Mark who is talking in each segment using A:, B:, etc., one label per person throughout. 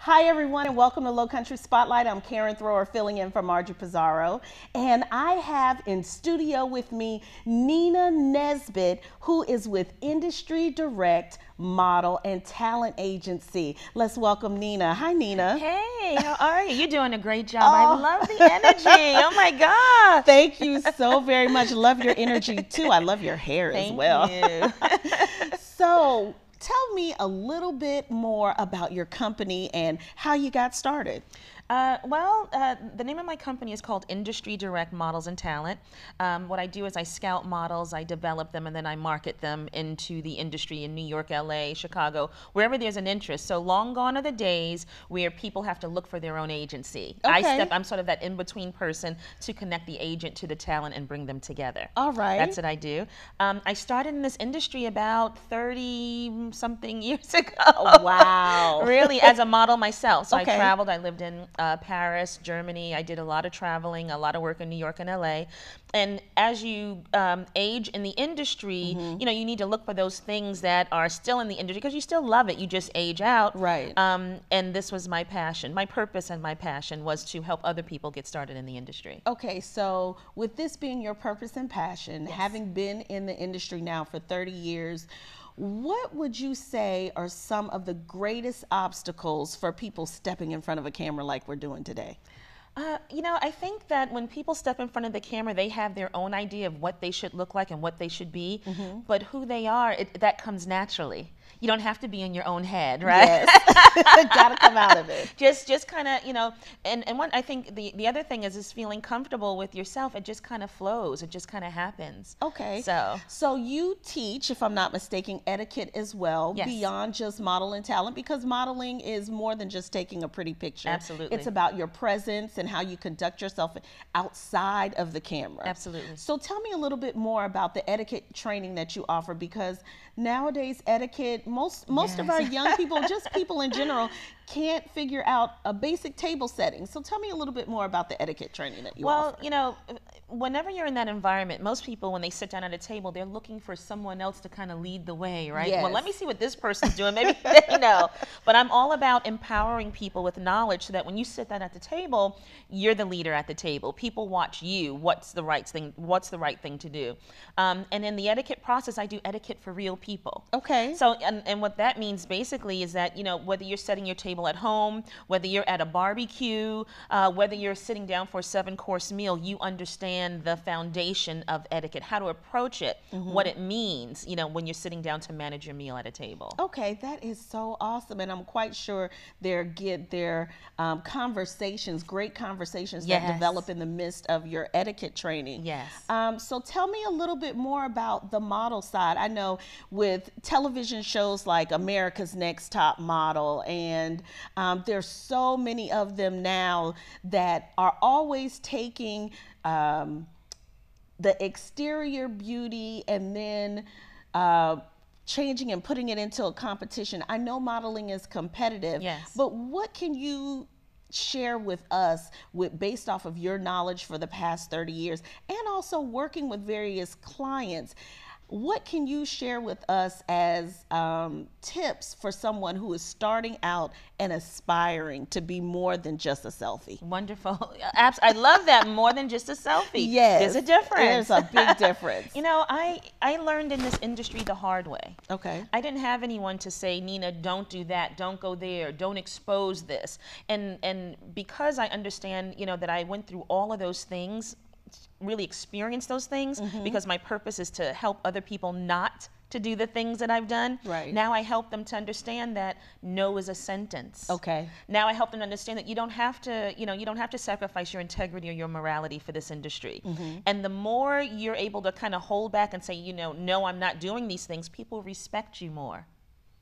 A: Hi everyone and welcome to Low Country Spotlight. I'm Karen Thrower filling in for Margie Pizarro, and I have in studio with me Nina Nesbitt, who is with Industry Direct Model and Talent Agency. Let's welcome Nina. Hi Nina.
B: Hey, how are you? You're doing a great job. I love the energy. Oh my gosh.
A: Thank you so very much. Love your energy too. I love your hair as well.
B: Thank you.
A: So tell me a little bit more about your company and how you got started.
B: The name of my company is called Industry Direct Models and Talent. What I do is I scout models, I develop them, and then I market them into the industry in New York, LA, Chicago, wherever there's an interest. So long gone are the days where people have to look for their own agency.
A: Okay.
B: I'm sort of that in-between person to connect the agent to the talent and bring them together.
A: All right.
B: That's what I do. I started in this industry about 30-something years ago.
A: Oh, wow.
B: Really, as a model myself. So
A: Okay.
B: I traveled. I lived in Paris, Germany. I did a lot of traveling, a lot of work in New York and LA. And as you age in the industry, you know, you need to look for those things that are still in the industry because you still love it. You just age out.
A: Right.
B: And this was my passion. My purpose and my passion was to help other people get started in the industry.
A: Okay, so with this being your purpose and passion, having been in the industry now for 30 years, what would you say are some of the greatest obstacles for people stepping in front of a camera like we're doing today?
B: You know, I think that when people step in front of the camera, they have their own idea of what they should look like and what they should be, but who they are, that comes naturally. You don't have to be in your own head, right?
A: Yes. Gotta come out of it.
B: Just kind of, you know, and what I think the other thing is feeling comfortable with yourself. It just kind of flows. It just kind of happens.
A: Okay.
B: So
A: you teach, if I'm not mistaken, etiquette as well,
B: Yes.
A: beyond just model and talent, because modeling is more than just taking a pretty picture.
B: Absolutely.
A: It's about your presence and how you conduct yourself outside of the camera.
B: Absolutely.
A: So tell me a little bit more about the etiquette training that you offer, because nowadays etiquette, most of our young people, just people in general, can't figure out a basic table setting. So tell me a little bit more about the etiquette training that you offer.
B: Well, you know, whenever you're in that environment, most people, when they sit down at a table, they're looking for someone else to kind of lead the way, right?
A: Yes.
B: Well, let me see what this person's doing. Maybe they know. But I'm all about empowering people with knowledge so that when you sit down at the table, you're the leader at the table. People watch you. What's the right thing? What's the right thing to do? And in the etiquette process, I do etiquette for real people.
A: Okay.
B: So, and what that means basically is that, you know, whether you're setting your table at home, whether you're at a barbecue, whether you're sitting down for a 7-course meal, you understand the foundation of etiquette, how to approach it, what it means, you know, when you're sitting down to manage your meal at a table.
A: Okay, that is so awesome, and I'm quite sure there conversations, great conversations that
B: Yes.
A: develop in the midst of your etiquette training.
B: Yes.
A: So tell me a little bit more about the model side. I know with television shows like America's Next Top Model, and there's so many of them now that are always taking the exterior beauty and then changing and putting it into a competition. I know modeling is competitive,
B: Yes.
A: but what can you share with us based off of your knowledge for the past 30 years and also working with various clients? What can you share with us as tips for someone who is starting out and aspiring to be more than just a selfie?
B: Wonderful. I love that, more than just a selfie.
A: Yes.
B: There's a difference.
A: There's a big difference.
B: You know, I learned in this industry the hard way.
A: Okay.
B: I didn't have anyone to say, Nina, don't do that, don't go there, don't expose this. And because I understand, you know, that I went through all of those things, really experience those things, because my purpose is to help other people not to do the things that I've done.
A: Right.
B: Now I help them to understand that no is a sentence.
A: Okay.
B: Now I help them understand that you don't have to, you know, you don't have to sacrifice your integrity or your morality for this industry. And the more you're able to kind of hold back and say, you know, no, I'm not doing these things, people respect you more.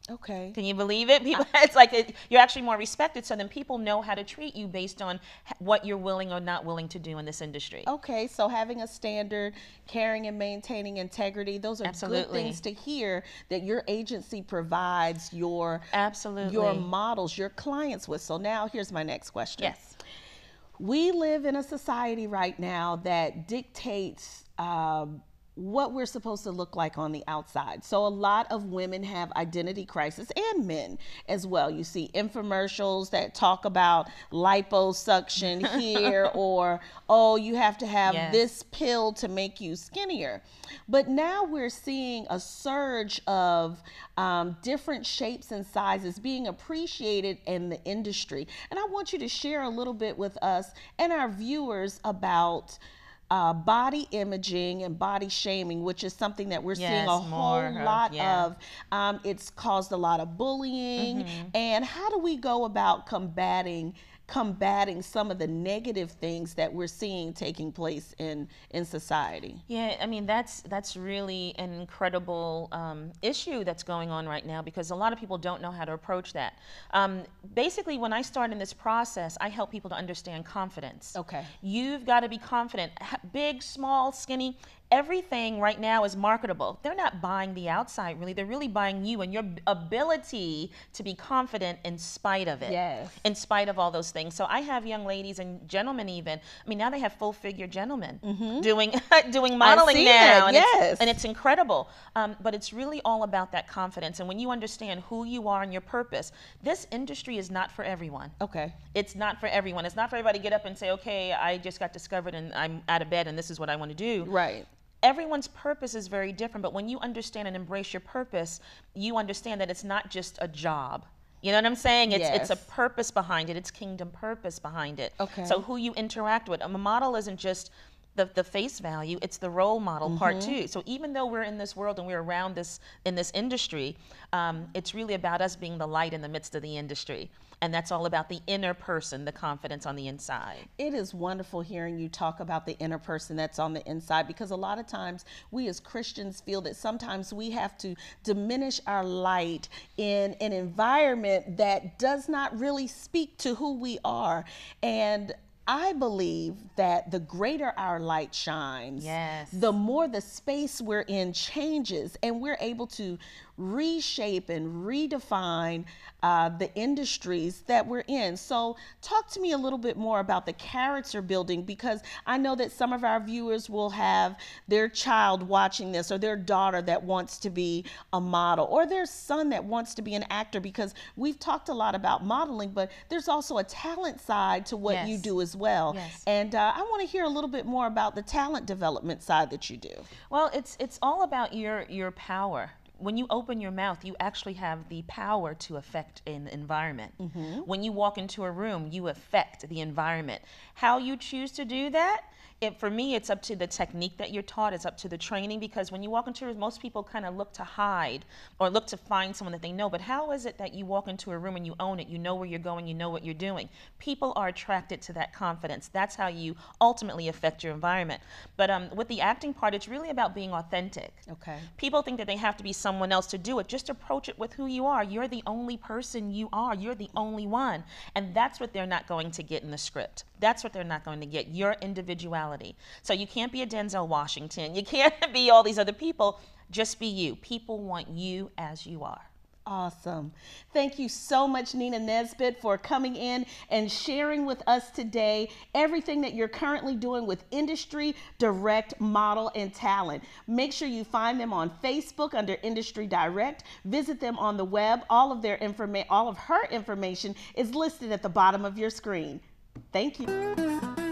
A: Okay.
B: Can you believe it? People, it's like you're actually more respected, so then people know how to treat you based on what you're willing or not willing to do in this industry.
A: Okay, so having a standard, caring and maintaining integrity, those are
B: Absolutely.
A: good things to hear that your agency provides your
B: Absolutely.
A: models, your clients with. So now here's my next question.
B: Yes.
A: We live in a society right now that dictates what we're supposed to look like on the outside. So a lot of women have identity crisis, and men as well. You see infomercials that talk about liposuction here, or, oh, you have to have
B: Yes.
A: this pill to make you skinnier. But now we're seeing a surge of different shapes and sizes being appreciated in the industry. And I want you to share a little bit with us and our viewers about body imaging and body shaming, which is something that we're seeing
B: Yes,
A: a whole
B: more of,
A: lot
B: yeah.
A: of. It's caused a lot of bullying. And how do we go about combating some of the negative things that we're seeing taking place in society?
B: Yeah, I mean that's really an incredible issue that's going on right now, because a lot of people don't know how to approach that. Basically, when I start in this process, I help people to understand confidence.
A: Okay.
B: You've got to be confident. Big, small, skinny. Everything right now is marketable. They're not buying the outside, really. They're really buying you and your ability to be confident in spite of it.
A: Yes.
B: In spite of all those things. So I have young ladies and gentlemen even. I mean, now they have full-figure gentlemen doing modeling
A: see
B: now.
A: that, yes.
B: And it's incredible. But it's really all about that confidence. And when you understand who you are and your purpose, this industry is not for everyone.
A: Okay.
B: It's not for everyone. It's not for everybody to get up and say, okay, I just got discovered and I'm out of bed and this is what I want to do.
A: Right.
B: Everyone's purpose is very different, but when you understand and embrace your purpose, you understand that it's not just a job. You know what I'm saying? It's a
A: Yes.
B: purpose behind it. It's kingdom purpose behind it.
A: Okay.
B: So who you interact with. A model isn't just the face value, it's the role model part too. So even though we're in this world and we're around this in this industry, it's really about us being the light in the midst of the industry. And that's all about the inner person, the confidence on the inside.
A: It is wonderful hearing you talk about the inner person that's on the inside, because a lot of times we as Christians feel that sometimes we have to diminish our light in an environment that does not really speak to who we are. And I believe that the greater our light shines,
B: Yes.
A: the more the space we're in changes, and we're able to reshape and redefine the industries that we're in. So talk to me a little bit more about the character building, because I know that some of our viewers will have their child watching this, or their daughter that wants to be a model, or their son that wants to be an actor, because we've talked a lot about modeling, but there's also a talent side to what you
B: Yes.
A: do as well.
B: Yes.
A: And I want to hear a little bit more about the talent development side that you do.
B: Well, it's all about your power. When you open your mouth, you actually have the power to affect an environment. When you walk into a room, you affect the environment. How you choose to do that, for me, it's up to the technique that you're taught. It's up to the training, because when you walk into a room, most people kind of look to hide or look to find someone that they know. But how is it that you walk into a room and you own it? You know where you're going. You know what you're doing. People are attracted to that confidence. That's how you ultimately affect your environment. But with the acting part, it's really about being authentic.
A: Okay.
B: People think that they have to be someone else to do it. Just approach it with who you are. You're the only person you are. You're the only one. And that's what they're not going to get in the script. That's what they're not going to get, your individuality. So you can't be a Denzel Washington. You can't be all these other people. Just be you. People want you as you are.
A: Awesome. Thank you so much, Nina Nesbitt, for coming in and sharing with us today everything that you're currently doing with Industry Direct Model and Talent. Make sure you find them on Facebook under Industry Direct. Visit them on the web. All of her information is listed at the bottom of your screen. Thank you.